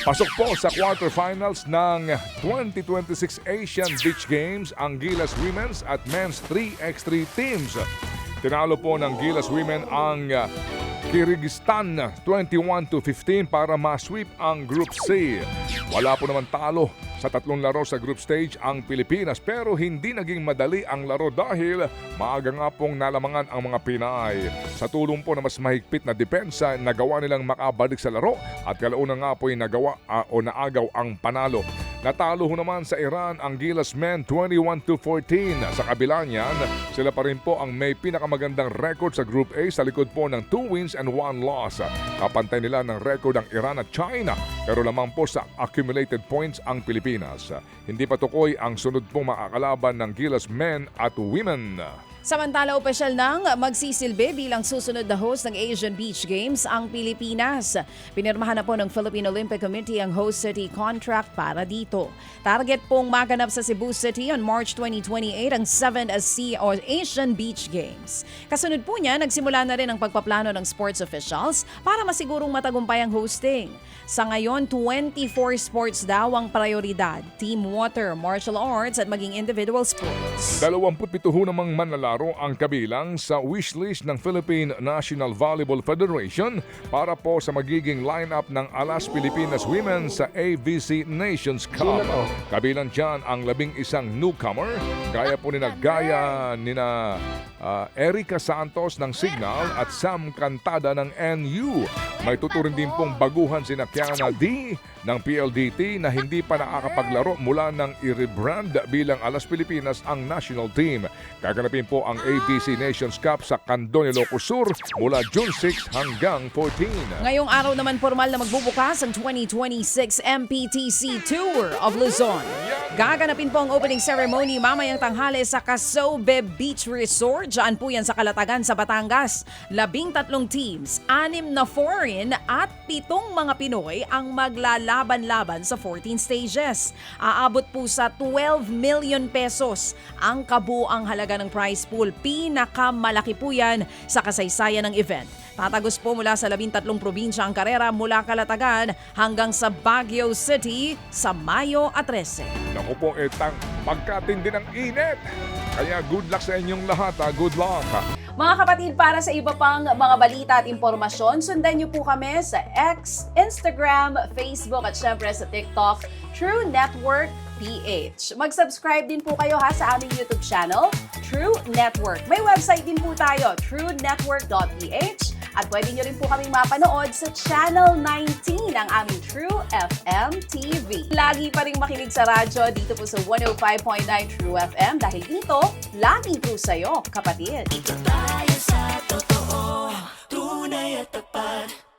Pasok po sa quarterfinals ng 2026 Asian Beach Games ang Gilas Women's at Men's 3x3 teams. Tinalo po ng Gilas Women ang Kyrgyzstan 21-15 para ma-sweep ang Group C. Wala po naman talo sa tatlong laro sa group stage ang Pilipinas pero hindi naging madali ang laro dahil maaga nga pong nalamangan ang mga Pinay. Sa tulong po na mas mahigpit na depensa, nagawa nilang makabalik sa laro at kalaunan nga po ay nagawa o naagaw ang panalo. Natalo ho naman sa Iran ang Gilas Men 21-14. Sa kabila niyan, sila pa rin po ang may pinakamagandang record sa Group A sa likod po ng 2 wins and 1 loss. Kapantay nila ng record ang Iran at China pero lamang po sa accumulated points ang Pilipinas. Hindi pa tukoy ang sunod pong makakalaban ng Gilas Men at Women. Samantala, opisyal nang magsisilbi bilang susunod na host ng Asian Beach Games ang Pilipinas. Pinirmahan na po ng Philippine Olympic Committee ang host city contract para dito. Target pong maganap sa Cebu City on March 2028 ang 7th o Asian Beach Games. Kasunod po niya, nagsimula na rin ang pagpaplano ng sports officials para masigurong matagumpay ang hosting. Sa ngayon, 24 sports daw ang prioridad: team water, martial arts at maging individual sports. 27 namang manlalaro ang kabilang sa wishlist ng Philippine National Volleyball Federation para po sa magiging lineup ng Alas Pilipinas Women sa AVC Nations Cup. Kabilang dyan ang 11 newcomer, gaya po nina Erica Santos ng Signal at Sam Cantada ng NU. May tuturin din pong baguhan sina Kiana D ng PLDT na hindi pa nakakapaglaro mula ng i-rebrand bilang Alas Pilipinas ang national team. Gaganapin po ang ABC Nations Cup sa Candon, Ilocos Sur mula June 6 hanggang 14. Ngayong araw naman formal na magbubukas ang 2026 MPTC Tour of Luzon. Gaganapin po ang opening ceremony mamayang tanghali sa Casobe Beach Resort. Diyan po yan sa Calatagan sa Batangas. 13 teams, 6 na foreign at 7 mga Pinoy ang maglalaban-laban sa 14 stages. Aabot po sa 12 million pesos ang kabuang halaga ng prize pool. Pinakamalaki po yan sa kasaysayan ng event. Tatagos po mula sa 13 probinsya ang karera mula Calatagan hanggang sa Baguio City sa Mayo 13. Naku po, pagkatindi ng init. Kaya good luck sa inyong lahat. Good luck. Mga kapatid, para sa iba pang mga balita at impormasyon, sundan niyo po kami sa X, Instagram, Facebook at syempre sa TikTok, True Network PH. Mag-subscribe din po kayo sa aming YouTube channel, True Network. May website din po tayo, truenetwork.ph, at pwede nyo rin po kaming mapanood sa Channel 19 ang aming True FM TV. Lagi pa rin makinig sa radyo dito po sa 105.9 True FM dahil dito, lagi po sa'yo, kapatid. Ito tayo sa